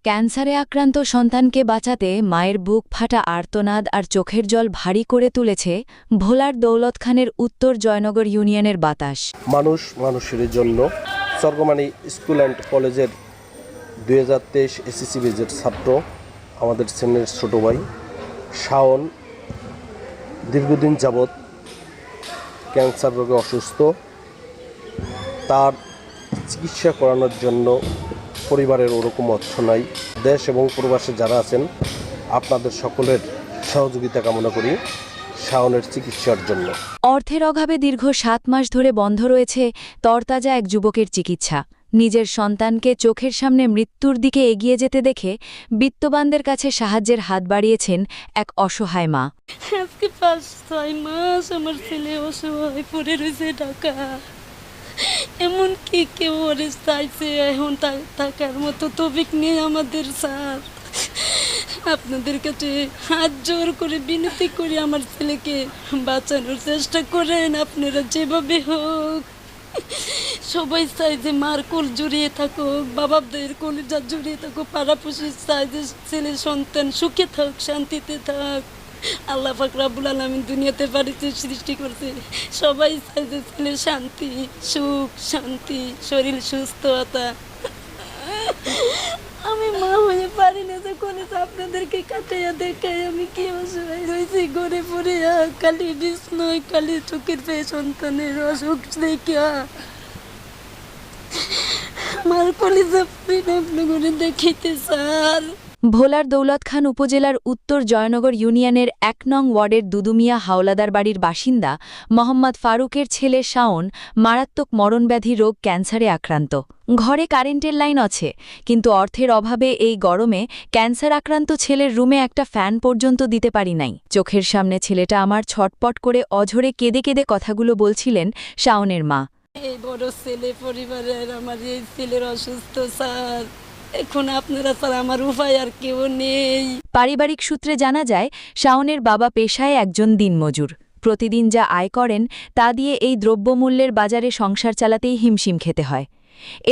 ক্যান্সারে আক্রান্ত সন্তানকে বাঁচাতে মায়ের বুক ফাটা আর্তনাদ আর চোখের জল ভারী করে তুলেছে ভোলার দৌলত খানের উত্তর জয়নগর ইউনিয়নের বাতাস। মানুষের জন্য স্বর্গমানী স্কুল অ্যান্ড কলেজের 2023 এসএসসি বেজের ছাত্র আমাদের সেনের ছোট ভাই শাওন দীর্ঘদিন যাবৎ ক্যান্সার রোগে অসুস্থ। তার চিকিৎসা করানোর জন্য পরিবারের ওরকম অর্থ নাই। দেশ এবং প্রবাসে যারা আছেন আপনাদের সকলের সহযোগিতা কামনা করি শাওনের চিকিৎসার জন্য। অর্থের অভাবে দীর্ঘ 7 মাস ধরে বন্ধ রয়েছে তরতাজা এক যুবকের চিকিৎসা। নিজের সন্তানকে চোখের সামনে মৃত্যুর দিকে এগিয়ে যেতে দেখে বিত্তবানদের কাছে সাহায্যের হাত বাড়িয়েছেন এক অসহায় মা। আজকে 5-6 মাস আমার ছেলে অসহায় পড়ে রয়েছে ঢাকা। এমন কি কেউ ওরে চাইছে, এখন থাকার মতো তৌফিক নেই আমাদের স্যার। আপনাদের কাছে হাত জোর করে বিনতি করি আমার ছেলেকে বাঁচানোর চেষ্টা করেন আপনারা যেভাবে হোক। সবাই চাই যে মার কোল জড়িয়ে থাকুক, বাবাদের কলিজা জড়িয়ে থাকুক, পাড়াপড়শি চাই যে ছেলে সন্তান সুখে থাক, শান্তিতে থাক। আল্লাহ পাক রব্বুল আলামিন দুনিয়াতে বাড়িতে সৃষ্টি করছে, সবাই চাই যে ছেলে শান্তি, সুখ, শান্তি, শরীর সুস্থতা। আমি মা হয়ে পারি না যে কোনো আপনাদেরকে কাটাইয়া দেখাই আমি কি অসহায় হয়েছি, ঘরে পড়ে খালি বিষ্ণয়, খালি চোখের পেয়ে সন্তানের অসুখ দেখা আমার কলিজা পড়ে না আপনাকে দেখাইতে স্যার। ভোলার দৌলত খান উপজেলার উত্তর জয়নগর ইউনিয়নের 1 নং ওয়ার্ডের দুদুমিয়া হাওলাদার বাড়ির বাসিন্দা মোহাম্মদ ফারুকের ছেলে শাওন মারাত্মক মরণব্যাধি রোগ ক্যান্সারে আক্রান্ত। ঘরে কারেন্টের লাইন আছে, কিন্তু অর্থের অভাবে এই গরমে ক্যান্সার আক্রান্ত ছেলের রুমে একটা ফ্যান পর্যন্ত দিতে পারি নাই। চোখের সামনে ছেলেটা আমার ছটপট করে অঝরে কেঁদে কেঁদে কথাগুলো বলছিলেন শাওনের মা। এই বড় ছেলে পরিবারের আমার এই ছেলের অসুস্থ স্যার, এখন আপনারা স্যার আমার উপায় আর কেউ নেই। পারিবারিক সূত্রে জানা যায় শাওনের বাবা পেশায় একজন দিনমজুর। প্রতিদিন যা আয় করেন তা দিয়ে এই দ্রব্যমূল্যের বাজারে সংসার চালাতেই হিমশিম খেতে হয়।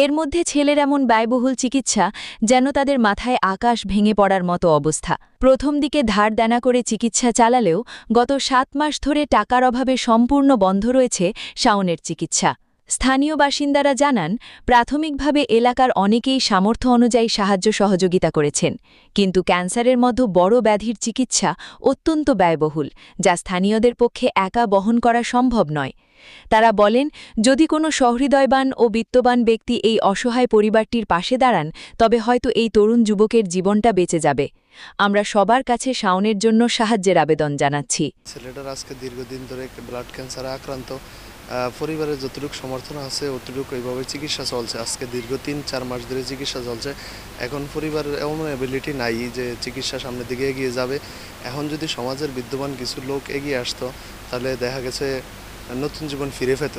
এর মধ্যে ছেলের এমন ব্যয়বহুল চিকিৎসা যেন তাদের মাথায় আকাশ ভেঙে পড়ার মতো অবস্থা। প্রথম দিকে ধার দেনা করে চিকিৎসা চালালেও গত 7 মাস ধরে টাকার অভাবে সম্পূর্ণ বন্ধ রয়েছে শাওনের চিকিৎসা। স্থানীয় বাসিন্দারা জানান, প্রাথমিকভাবে এলাকার অনেকেই সামর্থ্য অনুযায়ী সাহায্য সহযোগিতা করেছেন, কিন্তু ক্যান্সারের মতো বড় ব্যাধির চিকিৎসা অত্যন্ত ব্যয়বহুল, যা স্থানীয়দের পক্ষে একা বহন করা সম্ভব নয়। তারা বলেন, যদি কোনো সহৃদয়বান ও বিত্তবান ব্যক্তি এই অসহায় পরিবারটির পাশে দাঁড়ান তবে হয়তো এই তরুণ যুবকের জীবনটা বেঁচে যাবে। আমরা সবার কাছে শাওনের জন্য সাহায্যের আবেদন জানাচ্ছি। ছেলেটার আজকে দীর্ঘদিন ধরে ব্লাড ক্যান্সারে আক্রান্ত। পরিবারের যতটুকু সমর্থন আছে অতটুকু এইভাবে চিকিৎসা চলছে। আজকে দীর্ঘ 3-4 মাস ধরে চিকিৎসা চলছে। এখন পরিবারের এমন অ্যাবিলিটি নাই যে চিকিৎসা সামনের দিকে এগিয়ে যাবে। এখন যদি সমাজের বিদ্যমান কিছু লোক এগিয়ে আসতো তাহলে দেখা গেছে নতুন জীবন ফিরে পেত।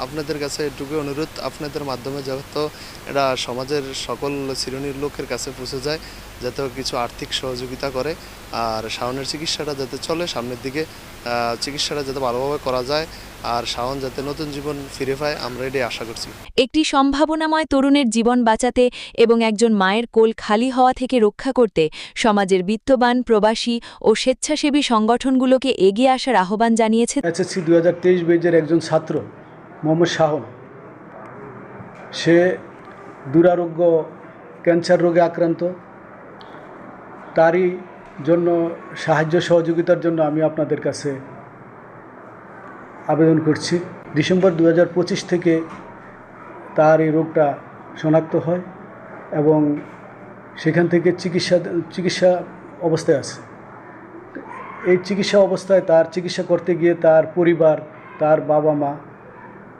আপনাদের কাছে এটুকু অনুরোধ, আপনাদের মাধ্যমে যাতে এটা সমাজের সকল শ্রেণীর লোকের কাছে পৌঁছে যায়, যাতে কিছু আর্থিক সহযোগিতা করে আর শাওনের চিকিৎসাটা যাতে চলে সামনের দিকে, চিকিৎসাটা যাতে ভালোভাবে করা যায় আর শাওন যাতে নতুন জীবন ফিরে পায়, আমরা এটাই আশা করছি। একটি সম্ভাবনাময় তরুণের জীবন বাঁচাতে এবং একজন মায়ের কোল খালি হওয়া থেকে রক্ষা করতে সমাজের বিত্তবান, প্রবাসী ও স্বেচ্ছাসেবী সংগঠনগুলোকে এগিয়ে আসার আহ্বান জানিয়েছে এসএসসি 2023 বেজের একজন ছাত্র মোহাম্মদ শাওন। সে দুরারোগ্য ক্যান্সার রোগে আক্রান্ত। তারই জন্য সাহায্য সহযোগিতার জন্য আমি আপনাদের কাছে আবেদন করছি। ডিসেম্বর 2025 থেকে তার এই রোগটা শনাক্ত হয় এবং সেখান থেকে চিকিৎসা অবস্থায় আছে। এই চিকিৎসা অবস্থায় তার চিকিৎসা করতে গিয়ে তার পরিবার, তার বাবা মা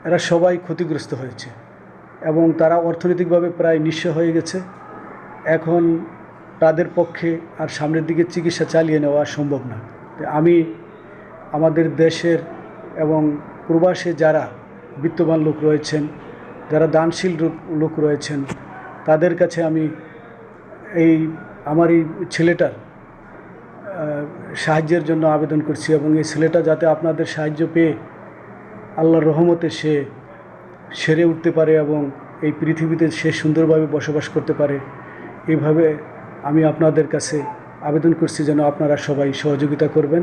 এরা সবাই ক্ষতিগ্রস্ত হয়েছে এবং তারা অর্থনৈতিকভাবে প্রায় নিঃস্ব হয়ে গেছে। এখন তাদের পক্ষে আর সামনের দিকে চিকিৎসা চালিয়ে নেওয়া সম্ভব না। আমি আমাদের দেশের এবং প্রবাসে যারা বিত্তবান লোক রয়েছেন, যারা দানশীল লোক রয়েছেন, তাদের কাছে আমি আমার এই ছেলেটার সাহায্যের জন্য আবেদন করছি এবং এই ছেলেটা যাতে আপনাদের সাহায্য পেয়ে আল্লাহর রহমতে সে সেরে উঠতে পারে এবং এই পৃথিবীতে সে সুন্দরভাবে বসবাস করতে পারে, এইভাবে আমি আপনাদের কাছে আবেদন করছি যেন আপনারা সবাই সহযোগিতা করবেন।